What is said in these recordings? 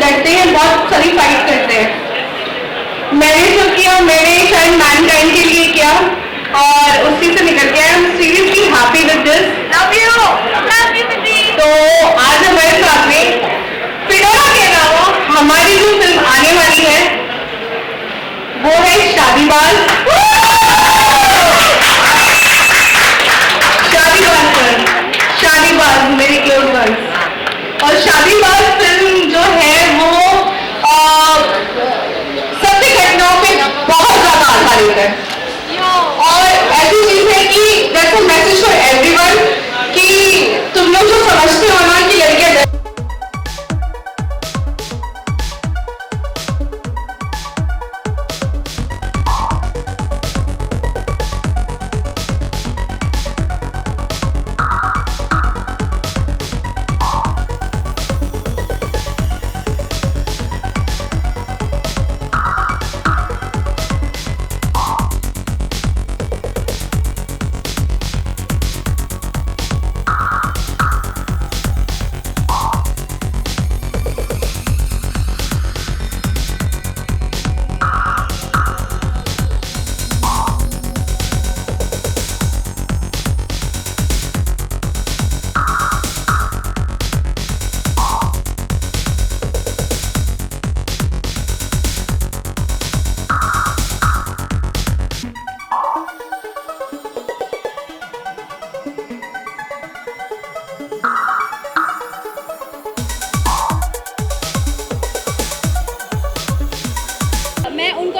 लड़ते हैं, बहुत सारी फाइट करते हैं। मैंने जो किया मैंने शायद मैनकाइंड के लिए किया और उसी से निकल गया। I am seriously happy with this. Love you. तो आज हमारे साथ में फिडोरा के अलावा हमारी जो फिल्म आने वाली है वो है शादीबाज। शादीबाज मेरे क्लोज वंस। और शादीबाज फिल्म जो है वो सत्य घटनाओं पे बहुत ज्यादा आधारित है और ऐसी चीज है कि that's a message for everyone कि तुम लोग जो समझते हो ना कि लड़कियां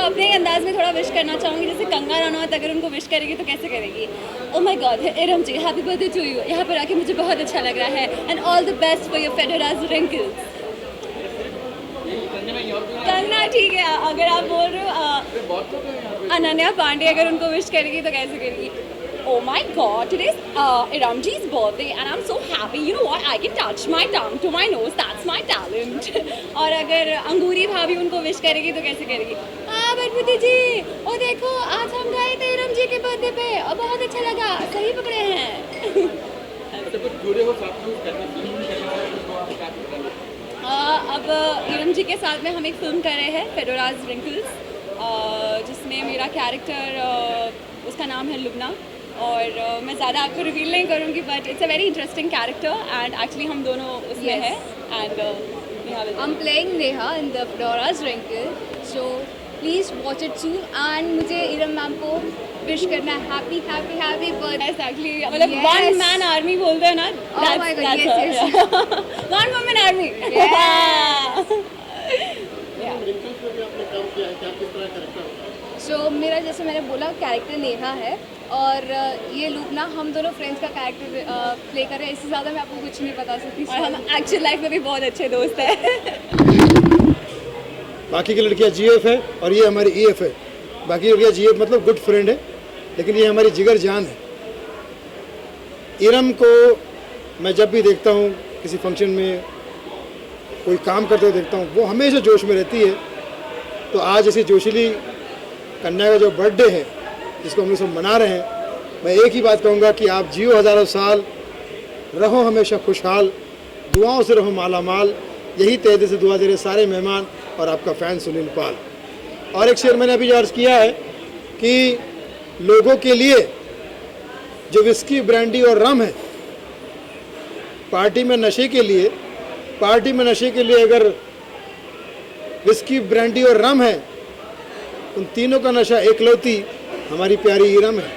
अपने अंदाज में थोड़ा विश करना चाहूँगी। जैसे कंगना रनौत अगर उनको विश करेगी तो कैसे करेगी? Oh my god, Iram ji happy birthday to you. यहाँ पर आके मुझे बहुत अच्छा लग रहा है and all the best for your Fedora's wrinkles. Kangana ठीक है, अगर आप बोल रहे हो अनन्या पांडे अगर उनको विश करेगी तो कैसे करेगी? Oh my God, today is Iramji's birthday and I'm so happy. You know what? I can touch my tongue to my nose. That's my talent. और अगर अंगूरी भाभी उनको विश करेगी तो कैसे करेगी? बटबुती जी, ओ देखो आज हम गए थे इरम जी के बर्थडे पे और बहुत अच्छा लगा, सही पकड़े हैं। अब इरम जी के साथ में हम एक फिल्म कर रहे हैं फेडोराज रिंकल्स, जिसमें मेरा कैरेक्टर उसका नाम है लुबना और मैं ज़्यादा आपको रिवील नहीं करूँगी but it's a very interesting character and actually हम दोनों उसमें हैं and I am playing Neha in the Fedora's wrinkle. So please watch it soon and मुझे इरम मैम को विश करना है happy happy happy birthday. Actually मतलब वन मैन आर्मी बोलते हैं ना, oh my god, yes yes, one woman army. So मेरा जैसे मैंने बोला कैरेक्टर नेहा है और ये लूबना हम दोनों फ्रेंड्स का कैरेक्टर प्ले कर रहे हैं। इससे ज़्यादा मैं आपको कुछ नहीं बता सकती और हम एक्चुअल लाइफ में भी बहुत अच्छे दोस्त हैं। बाकी की लड़कियाँ जीएफ है और ये हमारी ईएफ है। बाकी लड़कियाँ जीएफ मतलब गुड फ्रेंड है, लेकिन ये हमारी जिगर जान है। इरम को मैं जब भी देखता हूँ किसी फंक्शन में कोई काम करते हुए देखता हूँ, वो हमेशा जोश में रहती है। तो आज ऐसी जोशीली कन्या का जो बर्थडे है जिसको हम लोग सब मना रहे हैं, मैं एक ही बात कहूँगा कि आप जियो हज़ारों साल, रहो हमेशा खुशहाल, दुआओं से रहो माला माल। यही तहे दिल से दुआ दे रहे सारे मेहमान और आपका फ़ैन सुनील पाल। और एक शेर मैंने अभी जो अर्ज़ किया है कि लोगों के लिए जो विस्की ब्रांडी और रम है, पार्टी में नशे के लिए अगर विस्की ब्रांडी और रम है, उन तीनों का नशा एकलौती हमारी प्यारी इरम है।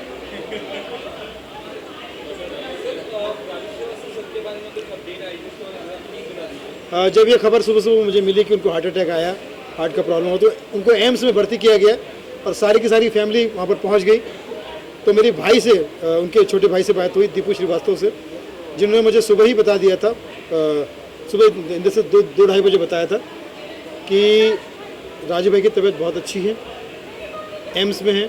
जब ये खबर सुबह सुबह मुझे मिली कि उनको हार्ट अटैक आया, हार्ट का प्रॉब्लम हो, तो उनको एम्स में भर्ती किया गया और सारी की सारी फैमिली वहाँ पर पहुँच गई। तो मेरे भाई से, उनके छोटे भाई से बात हुई, दीपू श्रीवास्तव से, जिन्होंने मुझे सुबह ही बता दिया था, सुबह जैसे 2-2:30 बजे बताया था कि राजू भाई की तबीयत बहुत अच्छी है, एम्स में है,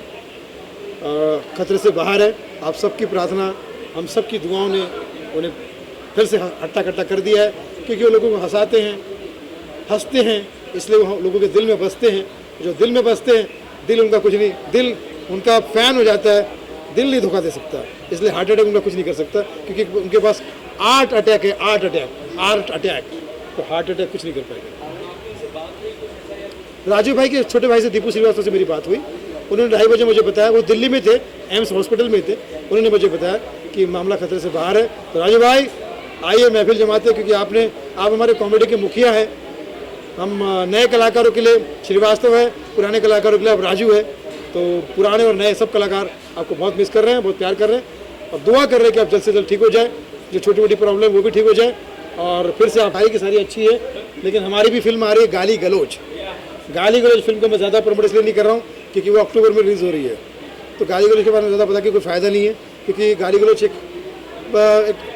खतरे से बाहर है। आप सबकी प्रार्थना, हम सब की दुआओं ने उन्हें फिर से हट्टा कट्टा कर दिया है, क्योंकि वो लोगों को हंसाते हैं, हंसते हैं, इसलिए वो लोगों के दिल में बसते हैं। जो दिल में बसते हैं, दिल उनका कुछ नहीं, दिल उनका फ़ैन हो जाता है, दिल नहीं धोखा दे सकता। इसलिए हार्ट अटैक उनका कुछ नहीं कर सकता, क्योंकि उनके पास 8 अटैक है, 8 अटैक, तो हार्ट अटैक कुछ नहीं कर पाएगा। राजू भाई के छोटे भाई से दीपू श्रीवास्तव से मेरी बात हुई, उन्होंने 2:30 बजे मुझे बताया, वो दिल्ली में थे, एम्स हॉस्पिटल में थे, उन्होंने मुझे बताया कि मामला खतरे से बाहर है। तो राजू भाई आइए महफिल जमाते, क्योंकि आप हमारे कॉमेडी के मुखिया हैं। हम नए कलाकारों के लिए श्रीवास्तव है, पुराने कलाकारों के लिए अब राजू है। तो पुराने और नए सब कलाकार आपको बहुत मिस कर रहे हैं, बहुत प्यार कर रहे हैं और दुआ कर रहे हैं कि आप जल्द से जल्द ठीक हो जाए, जो छोटी मोटी प्रॉब्लम वो भी ठीक हो जाए और फिर से आप भाई की सारी अच्छी है। लेकिन हमारी भी फिल्म आ रही है गाली गलोच फिल्म को मैं ज़्यादा प्रमोट इसलिए नहीं कर रहा हूँ क्योंकि वो अक्टूबर में रिलीज़ हो रही है। तो गाली गलोच के बारे में ज़्यादा पता कि कोई फ़ायदा नहीं है, क्योंकि गाली गलोच एक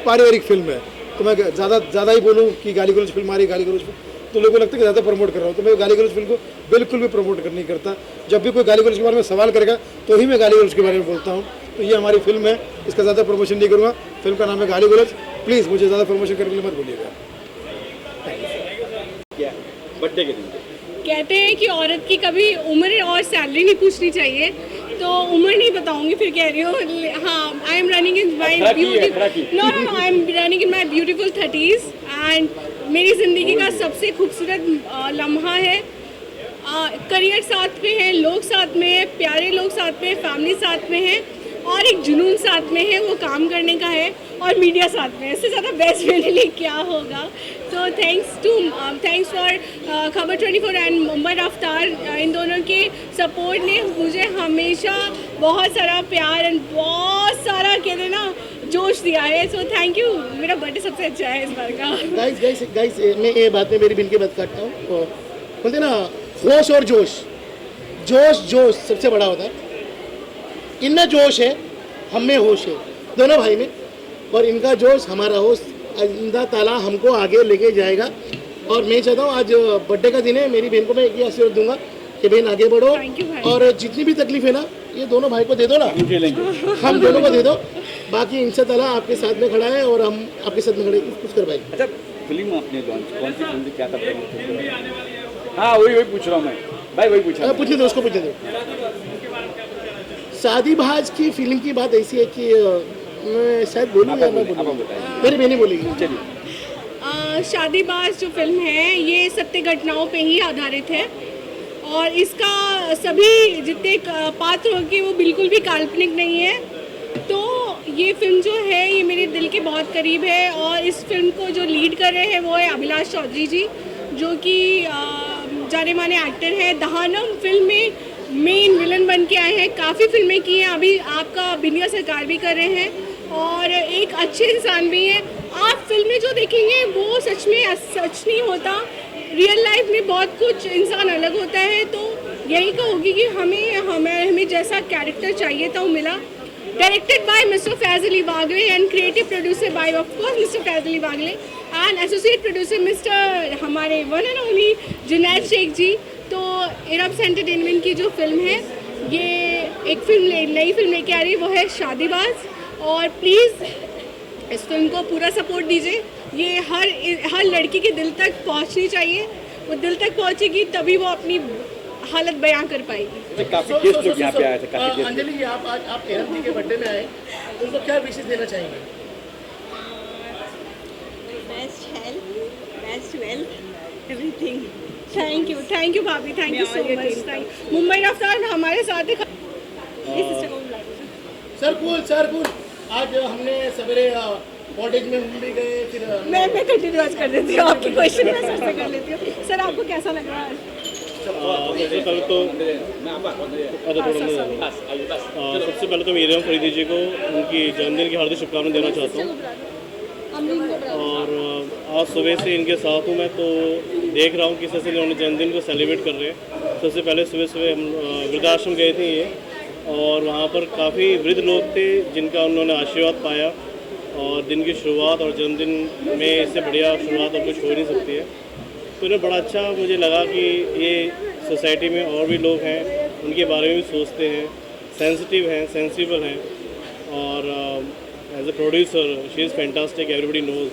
पारिवारिक फिल्म है। तो मैं ज़्यादा ही बोलूँ कि गाली गलोच फिल्म आ रही है, गाली गलोच फिल्म, तो लोगों को लगता है कि ज़्यादा प्रमोट कर रहा हूँ। तो मैं गाली गलोच फिल्म को बिल्कुल भी प्रमोट नहीं करता। जब भी कोई गाली गलोच के बारे में सवाल करेगा तो ही मैं गाली गलोच के बारे में बोलता हूँ। तो ये हमारी फिल्म है, इसका ज़्यादा प्रमोशन नहीं करूँगा। फिल्म का नाम है गाली गलोच, प्लीज़ मुझे ज़्यादा प्रमोशन करने के लिए मत बोलिएगा। बर्थडे के दिन कहते हैं कि औरत की कभी उम्र और सैलरी नहीं पूछनी चाहिए, तो उम्र नहीं बताऊंगी, फिर कह रही हूँ। हाँ, I am running in my beautiful no I am running in my beautiful 30s and मेरी ज़िंदगी का सबसे खूबसूरत लम्हा है। करियर साथ में है, लोग साथ में है, प्यारे लोग साथ में है, फैमिली साथ में है और एक जुनून साथ में है, वो काम करने का है और मीडिया साथ में है। इससे ज़्यादा बेस्ट मेरे लिए क्या होगा। तो थैंक्स फॉर खबर 24 एंड मुंबई रफ्तार, इन दोनों के सपोर्ट ने मुझे हमेशा बहुत सारा प्यार एंड बहुत सारा कहते ना जोश दिया है। सो थैंक यू। मेरा बर्थडे सबसे अच्छा है इस बार का। गाइस मैं ये बात में मेरी बिन की बात काटता हूँ। बोलते ना होश और जोश सबसे बड़ा होता है। इनमें जोश है, हम में होश है, दोनों भाई में। और इनका जोश हमारा होश अल्लाह ताला हमको आगे लेके जाएगा। और मैं चाहता हूँ आज बर्थडे का दिन है, मेरी बहन को मैं एक ही आशीर्वाद दूंगा कि बहन आगे बढ़ो और जितनी भी तकलीफ है ना ये दोनों भाई को दे दो ना, हम दोनों को दे दो। बाकी इंशाअल्लाह आपके साथ में खड़ा है और हम आपके साथ में खड़े कुछ कर पाएंगे। अच्छा, फिल्म आपने लॉन्च कौन सी फिल्म क्या था? हाँ वही पूछ रहा हूँ मैं भाई, वही पूछ रहा हूँ। पूछने दो उसको, पूछने दो। शादीबाज की फिल्म की बात ऐसी है कि मैं शायद बोलूँ या मैं बोलूँ, मेरी बहनी बोलेगी। चलिए। शादीबाज जो फिल्म है ये सत्य घटनाओं पे ही आधारित है और इसका सभी जितने पात्र होंगे वो बिल्कुल भी काल्पनिक नहीं है। तो ये फिल्म जो है ये मेरे दिल के बहुत करीब है और इस फिल्म को जो लीड कर रहे हैं वो है अभिलाष चौधरी जी, जो कि जाने माने एक्टर है। दहानम फिल्म में मेन विलन बन के आए हैं, काफ़ी फिल्में की हैं, अभी आपका बिनिया सरकार भी कर रहे हैं और एक अच्छे इंसान भी हैं। आप फिल्में जो देखेंगे वो सच में सच नहीं होता, रियल लाइफ में बहुत कुछ इंसान अलग होता है। तो यही कहूँगी कि हमें जैसा कैरेक्टर चाहिए था वो मिला। Directed by mister Faiz Ali Wagle and creative producer by of course mister Faiz Ali Wagle and associate producer mister हमारे one and only Junaid Shaikh ji. तो एरब्स एंटरटेनमेंट की जो फिल्म है ये एक नई फिल्म लेके आ रही है, वो है शादीबाज। और प्लीज़ इस फिल्म को पूरा सपोर्ट दीजिए। ये हर लड़की के दिल तक पहुंचनी चाहिए, वो दिल तक पहुंचेगी तभी वो अपनी हालत बयां कर पाएगी। काफी गेस्ट लोग यहाँ पे आए थे, काफी गेस्ट। अंजलि जी आप एरम जी के बर्थडे में आए, उनको क्या विशेष देना चाहेंगे? Best health, best wealth, everything. Thank you भाभी, thank you so much. Mumbai Raftaar हमारे साथ है। सर कूल आज हमने सवेरे कॉलेज में मुंबई गए, फिर मैं कंटिन्यू आज कर देती हूँ, आपकी क्वेश्चन मैं सर से कर लेती हूँ। सर आपको कैसा लग रहा है? सबसे पहले तो मीरियम फरीदी जी को उनकी जन्मदिन की हार्दिक शुभकामनाएं देना चाहता हूँ। और आज सुबह से इनके साथ हूँ मैं, तो देख रहा हूँ किस तरह से इन्होंने जन्मदिन को सेलिब्रेट कर रहे हैं। सबसे पहले सुबह हम वृद्धाश्रम गए थे ये, और वहाँ पर काफ़ी वृद्ध लोग थे जिनका उन्होंने आशीर्वाद पाया। और दिन की शुरुआत और जन्मदिन में इससे बढ़िया शुरुआत और कुछ हो नहीं सकती है। तो इन्हें बड़ा अच्छा मुझे लगा कि ये सोसाइटी में और भी लोग हैं, उनके बारे में भी सोचते हैं, सेंसिटिव हैं, सेंसिबल हैं। और as a producer she is fantastic. Everybody knows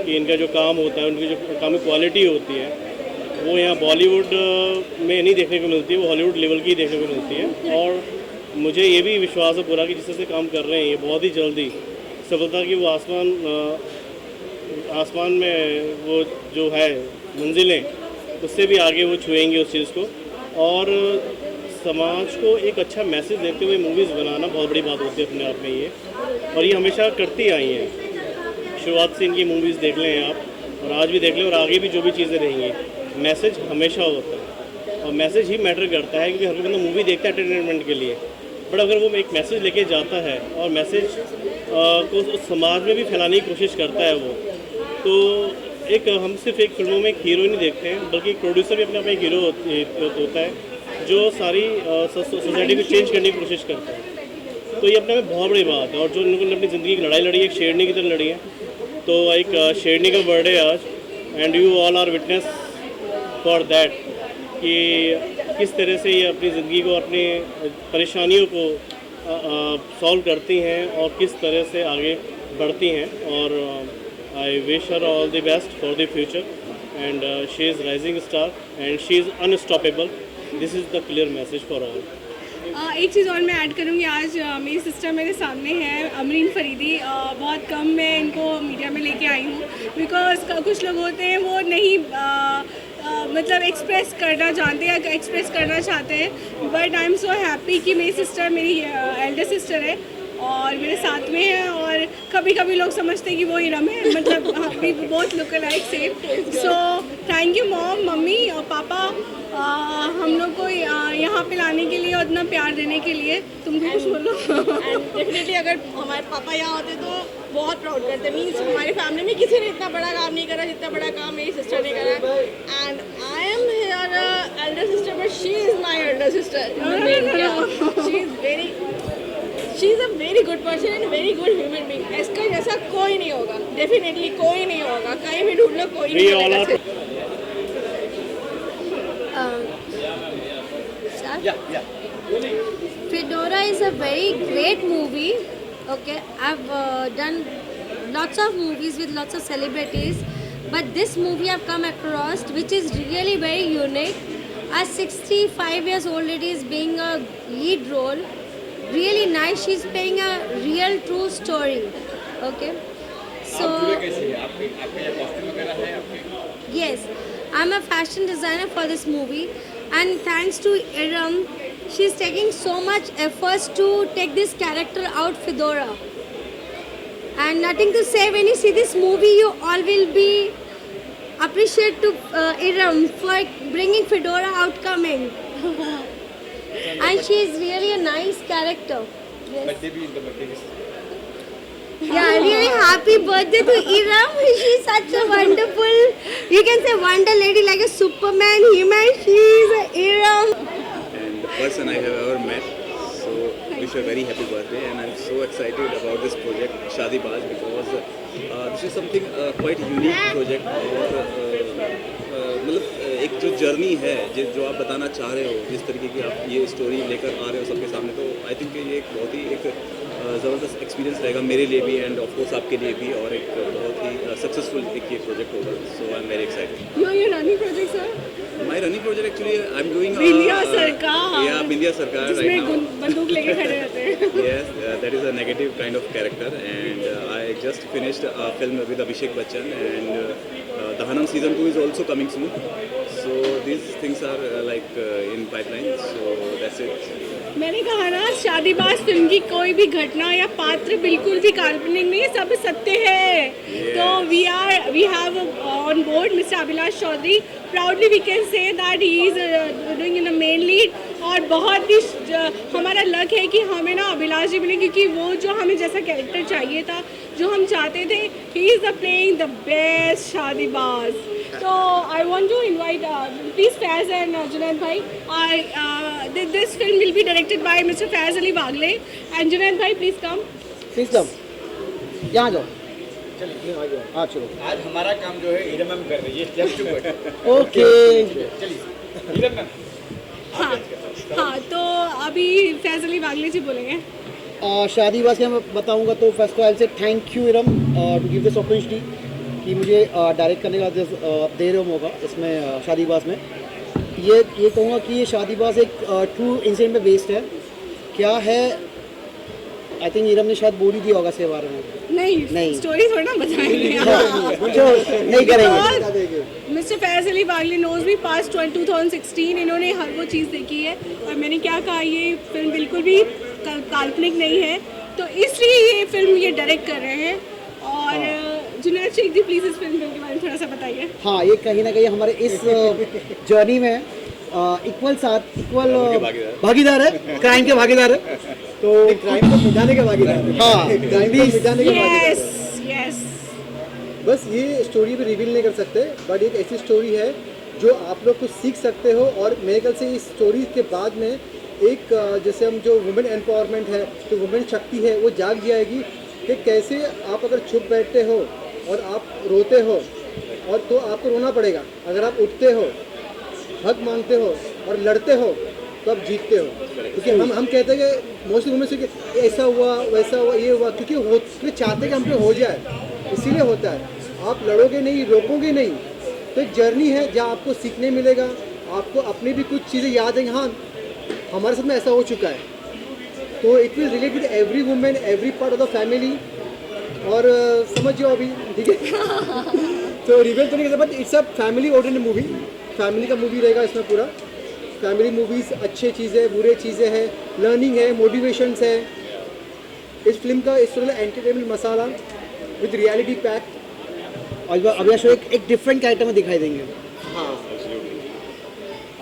कि इनका जो काम होता है, उनकी जो काम की क्वालिटी होती है वो यहाँ बॉलीवुड में नहीं देखने को मिलती है, वो हॉलीवुड लेवल की देखने को मिलती है। और मुझे ये भी विश्वास है पूरा कि जिस तरह से काम कर रहे हैं ये बहुत ही जल्दी सफलता की वो आसमान में वो जो है मंजिलें उससे भी आगे वो छुएंगे उस चीज़ को। और समाज को एक अच्छा मैसेज देते हुए मूवीज़ बनाना बहुत बड़ी बात होती है अपने आप में ये, और ये हमेशा करती आई हैं। शुरुआत से इनकी मूवीज़ देख लें आप, और आज भी देख लें, और आगे भी जो भी चीज़ें रहेंगी, मैसेज हमेशा होता है और मैसेज ही मैटर करता है, क्योंकि हर कोई बंदा मूवी देखता है एंटरटेनमेंट के लिए, बट अगर वो एक मैसेज लेके जाता है और मैसेज को उस समाज में भी फैलाने की कोशिश करता है वो, तो एक हम सिर्फ एक फिल्मों में एक हीरो नहीं देखते हैं, बल्कि एक प्रोड्यूसर भी अपने आप में एक हीरो होता है जो सारी सोसाइटी को चेंज करने की कोशिश करता है। तो ये अपने में बहुत बड़ी बात है। और जो उन्होंने अपनी ज़िंदगी की लड़ाई लड़ी है, एक शेरनी की तरह लड़ी है। तो एक शेरनी का बर्थडे आज, and you all are witness for that कि किस तरह से ये अपनी ज़िंदगी को, अपनी परेशानियों को सॉल्व करती हैं और किस तरह से आगे बढ़ती हैं। और I wish her all the best for the future, and she is rising star and she is unstoppable. This is the clear message for all. एक चीज़ और मैं ऐड करूँगी, आज मेरी सिस्टर मेरे सामने है, अमरीन फरीदी। बहुत कम मैं इनको मीडिया में लेके आई हूँ, बिकॉज कुछ लोग होते हैं वो नहीं मतलब एक्सप्रेस करना जानते हैं, एक्सप्रेस करना चाहते हैं, but I am so happy कि मेरी सिस्टर मेरी एल्डर सिस्टर है और मेरे साथ में है। और कभी कभी लोग समझते हैं कि वो इरम है, मतलब we both look alike same. So thank you mom, मम्मी और पापा, हम लोग को यहाँ पे लाने के लिए और इतना प्यार देने के लिए। तुम भी कुछ बोलो। डेफिनेटली अगर हमारे पापा यहाँ होते तो बहुत प्राउड करते। मीन्स हमारी फैमिली में किसी ने इतना बड़ा काम नहीं करा जितना बड़ा काम मेरी सिस्टर ने करा। And I am here Elder sister, but she is my elder sister. She is a very good person and very good human being. इसका जैसा कोई नहीं होगा, डेफिनेटली कोई नहीं होगा, कहीं भी ढूंढ लो कोई नहीं होगा। Fedora is a very great movie. Okay, I've done lots of movies with lots of celebrities, but this movie I've come across, which is really very unique. A 65 years old lady is being a lead role. Really nice. She's playing a real true story. Okay, so yes, I'm a fashion designer for this movie, and thanks to Iram, she's taking so much efforts to take this character out, Fedora. And nothing to say, when you see this movie, you all will be appreciate to Iram for bringing Fedora out coming. And she is really a nice character. Yes. Yeah, really happy birthday to Iram. She's such a wonderful, you can say wonder lady, like a Superman, He-Man. She's a Iram. And the person I have ever met. So wish her a very happy birthday, and I'm so excited about this project Shadi Baaz, because this is something quite unique project. और मतलब एक जो journey है जो आप बताना चाह रहे हो, जिस तरीके की आप ये स्टोरी लेकर आ रहे हो सबके सामने, तो आई थिंक ये एक बहुत ही एक ज़बरदस्त एक्सपीरियंस रहेगा मेरे लिए भी, एंड ऑफ कोर्स आपके लिए भी, और एक बहुत ही सक्सेसफुल एक ये प्रोजेक्ट होगा। So I am very excited. Your running project, sir? My running project actually I'm doing बिंदिया सरकार। Yeah, बिंदिया सरकार right जिसमें now. बंदूक लेके खड़े रहते हैं। Yes, that is a negative kind of character, and I just finished a film with Abhishek Bachchan, and Dahanam season 2 is also coming soon. So these things are like in pipeline. So that's it. मैंने कहा ना, शादीबाज film की कोई भी घटना या पात्र बिल्कुल भी काल्पनिक नहीं है, सब सत्य है। तो we have on board Mr. Abhilash Chaudhary. Proudly we can say that he is doing in the main lead. और बहुत ही हमारा लक है कि हमें ना अभिलाष जी मिले, क्योंकि वो जो हमें जैसा कैरेक्टर चाहिए था, जो हम चाहते थे, he is playing the best शादीबाज। So I want to invite please Faiz and Junaid bhai. This film will be directed by Mr. Faiz Ali Bagle, and Junaid bhai, please come. Please come, यहाँ जाओ। चलिए आ जाओ। हाँ चलो। आज हमारा काम जो है इरम मैम कर रही है, जस्ट टू बैठ। ओके। चलिए इरम मैम। हाँ, तो अभी फैज अली बागले जी बोलेंगे। शादीबाज के मैं बताऊंगा तो फर्स्ट ऑफ ऑल से thank you Iram to give this opportunity कि मुझे डायरेक्ट करने का दे रहे हो मौका इसमें शादीबाज में। ये कहूँगा कि ये शादीबाज एक ट्रू इंसिडेंट पे बेस्ड है। क्या है, आई थिंक इरम ने शायद बोल ही दिया होगा इसके बारे में। नहीं, स्टोरी थोड़ा ना बताएंगे। जो नहीं करेंगे। मिस्टर फैज़ अली बागली नोज भी पास्ट 2016 इन्होंने हर वो चीज़ देखी है और मैंने क्या कहा ये फिल्म बिल्कुल भी काल्पनिक नहीं है, तो इसलिए ये फिल्म ये डायरेक्ट कर रहे हैं। और जुनैद शेख जी प्लीज़ इस फिल्म के बारे में थोड़ा सा बताइए। हाँ, ये कहीं ना कहीं हमारे इस जर्नी में इक्वल भागीदार है, क्राइम के भागीदार है, तो क्राइम को मिटाने के भागीदार है। हाँ, क्राइम को मिटाने के भागीदार है। यस बस ये स्टोरी भी रिवील नहीं कर सकते, बट एक ऐसी स्टोरी है जो आप लोग कुछ सीख सकते हो। और मेरे ख्याल से इस स्टोरी के बाद में एक जैसे हम जो वुमेन एम्पावरमेंट है, जो वुमेन शक्ति है, वो जाग जाएगी कि कैसे आप अगर चुप बैठते हो और आप रोते हो और तो आपको रोना पड़ेगा, अगर आप उठते हो, हक मांगते हो और लड़ते हो तो आप जीतते हो। क्योंकि हम कहते हैं कि मोस्टली वुमेन से कि ऐसा हुआ वैसा हुआ ये हुआ, क्योंकि चाहते कि हम पे हो जाए, इसीलिए होता है। आप लड़ोगे नहीं, रोकोगे नहीं, तो एक जर्नी है जहाँ आपको सीखने मिलेगा, आपको अपनी भी कुछ चीज़ें याद हैं, हाँ हमारे साथ में ऐसा हो चुका है, तो it will relate with every women, every part of the family. और समझ जाओ अभी, ठीक है। तो रिवेल तो नहीं कहते, but it's a family oriented movie, family का मूवी रहेगा इसमें पूरा। फैमिली मूवीज़ अच्छी चीज़ें, बुरे चीज़ें हैं, लर्निंग है, मोटिवेशंस है। इस फिल्म का इस तरह entertainment masala with reality pack. और अभी शो एक डिफरेंट कैरेक्टर में दिखाई देंगे। हाँ,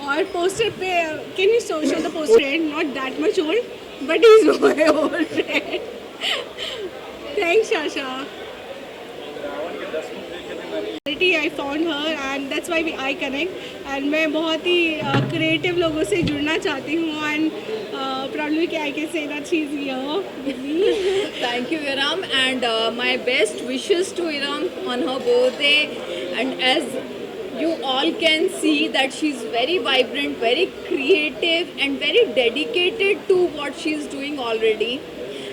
और पोस्टर पे can you show the poster, not that much old but he is old. Thanks Asha. I found her and that's why I connect and मैं बहुत ही क्रिएटिव लोगों से जुड़ना चाहती हूँ and probably I can say that she's here with me. Thank you, Iram, and my best wishes to Iram on her birthday. And as you all can see that she's very vibrant, very creative and very dedicated to what she's doing already.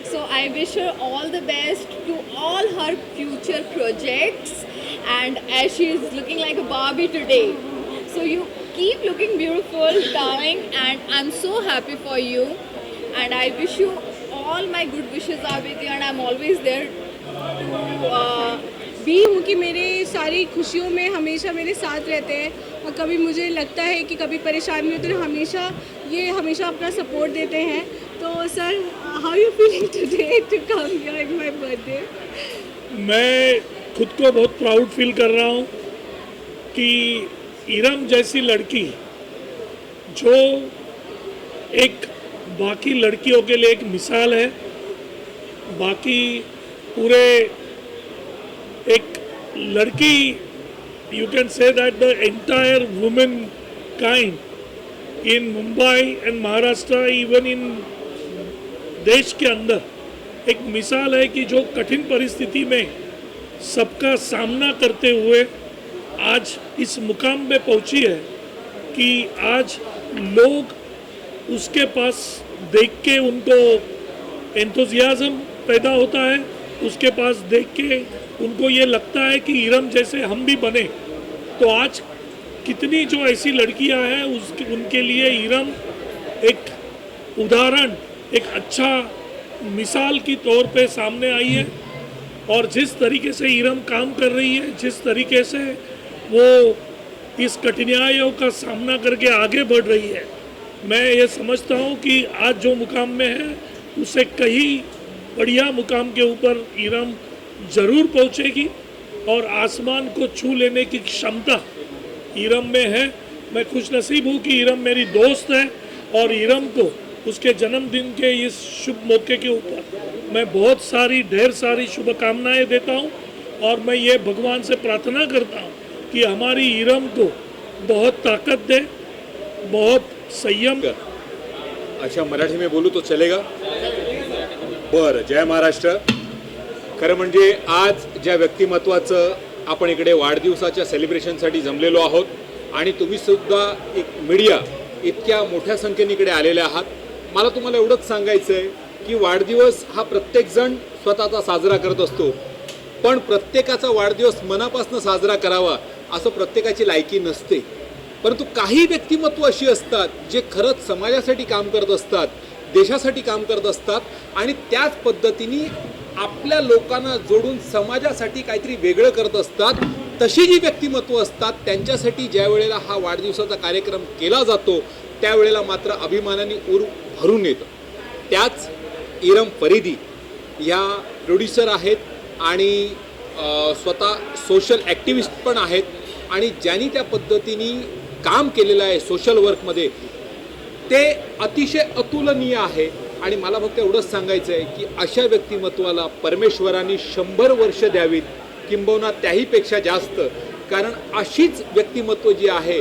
So I wish her all the best to all her future projects. And as she is looking like a Barbie today, so you keep looking beautiful, darling, and I'm so happy for you. And I wish you all my good wishes are with you, and I'm always there to भी हूँ कि मेरे सारी खुशियों में हमेशा मेरे साथ रहते हैं, और कभी मुझे लगता है कि कभी परेशानी होती है तो हमेशा अपना सपोर्ट देते हैं। तो sir, how you feeling today to come here in my birthday? मैं खुद को बहुत प्राउड फील कर रहा हूँ कि इरम जैसी लड़की जो एक बाकी लड़कियों के लिए एक मिसाल है, बाकी पूरे एक लड़की, you can say that the entire women kind in Mumbai and Maharashtra, even in देश के अंदर एक मिसाल है कि जो कठिन परिस्थिति में सबका सामना करते हुए आज इस मुकाम में पहुंची है कि आज लोग उसके पास देख के उनको एंथुजियाज्म पैदा होता है, उसके पास देख के उनको ये लगता है कि इरम जैसे हम भी बने। तो आज कितनी जो ऐसी लड़कियां हैं उनके लिए इरम एक उदाहरण, एक अच्छा मिसाल की तौर पे सामने आई है। और जिस तरीके से इरम काम कर रही है, जिस तरीके से वो इस कठिनाइयों का सामना करके आगे बढ़ रही है, मैं ये समझता हूँ कि आज जो मुकाम में है उससे कहीं बढ़िया मुकाम के ऊपर इरम ज़रूर पहुँचेगी और आसमान को छू लेने की क्षमता इरम में है। मैं खुशनसीब हूँ कि इरम मेरी दोस्त है और इरम को उसके जन्मदिन के इस शुभ मौके के ऊपर मैं बहुत सारी ढेर सारी शुभकामनाएं देता हूं और मैं ये भगवान से प्रार्थना करता हूं कि हमारी इरम को बहुत ताकत दे, बहुत संयम। अच्छा, मराठी में बोलू तो चलेगा? बरं, जय महाराष्ट्र। खरं म्हणजे आज ज्या व्यक्तिमत्वाचं आपण इकडे वाढदिवसाच्या सेलिब्रेशनसाठी जमलेलो आहोत आणि तुम्ही सुद्धा एक मीडिया इतक्या मोठ्या संख्येने इकडे आलेले आहात, मला तुम्हाला एवढंच सांगायचं आहे की वाढदिवस हा प्रत्येकजण स्वतःचा साजरा करत असतो, पण प्रत्येकाचा वाढदिवस मनापासून साजरा करावा असं प्रत्येकाची लायकी नसते। परंतु काही व्यक्तिमत्व अशी असतात जे खरंच समाजासाठी काम करत असतात, देशासाठी काम करत असतात आणि त्याच पद्धतीने आपल्या लोकांना जोडून समाजासाठी काहीतरी वेगळं करत असतात। तशी जी व्यक्तिमत्व असतात त्यांच्यासाठी ज्या वेळेला हा वाढदिवसाचा कार्यक्रम केला जातो त्यावेळेला मात्र अभिमानाने ऊर भरून येतं. त्याच इरम फरीदी ह्या प्रोड्युसर आहेत आणि स्वतः सोशल ॲक्टिव्हिस्ट पण आहेत आणि ज्यांनी त्या पद्धतीने काम केलेलं आहे सोशल वर्कमध्ये ते अतिशय अतुलनीय आहे. आणि मला फक्त एवढंच सांगायचं आहे की अशा व्यक्तिमत्वाला परमेश्वरांनी 100 वर्ष द्यावीत किंबहुना त्याहीपेक्षा जास्त. कारण अशीच व्यक्तिमत्व जी आहे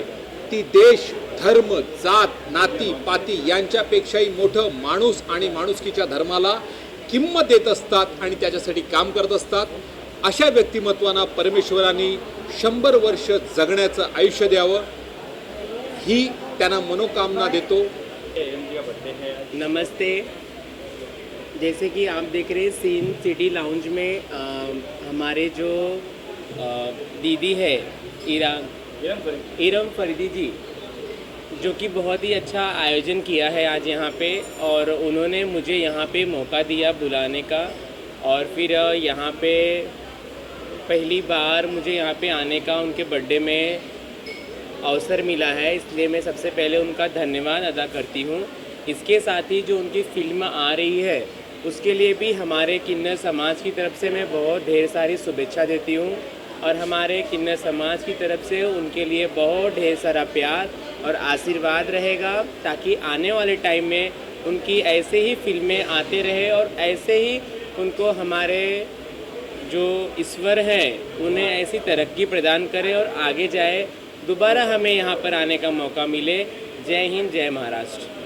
ती देश, धर्म, जात, नाती पाती यांच्यापेक्षाही मोठं माणूस आणि माणुसकीच्या धर्माला किंमत देत असतात आणि त्याच्यासाठी काम करत असतात. अशा व्यक्तिमत्वांना परमेश्वरांनी 100 वर्ष जगण्याचं आयुष्य द्यावं ही त्यांना मनोकामना देतो. नमस्ते. जैसे कि आप देख रहे हैं सीन सिटी लाउंज में हमारे जो दीदी है इरम फरीदी जी जो कि बहुत ही अच्छा आयोजन किया है आज यहाँ पे और उन्होंने मुझे यहाँ पे मौका दिया बुलाने का और फिर यहाँ पे पहली बार मुझे यहाँ पे आने का उनके बर्थडे में अवसर मिला है, इसलिए मैं सबसे पहले उनका धन्यवाद अदा करती हूँ. इसके साथ ही जो उनकी फिल्म आ रही है उसके लिए भी हमारे किन्नर समाज की तरफ से मैं बहुत ढेर सारी शुभेच्छा देती हूँ और हमारे किन्नर समाज की तरफ से उनके लिए बहुत ढेर सारा प्यार और आशीर्वाद रहेगा ताकि आने वाले टाइम में उनकी ऐसे ही फिल्में आते रहे और ऐसे ही उनको हमारे जो ईश्वर हैं उन्हें ऐसी तरक्की प्रदान करे और आगे जाए, दोबारा हमें यहाँ पर आने का मौका मिले. जय हिंद, जय महाराष्ट्र.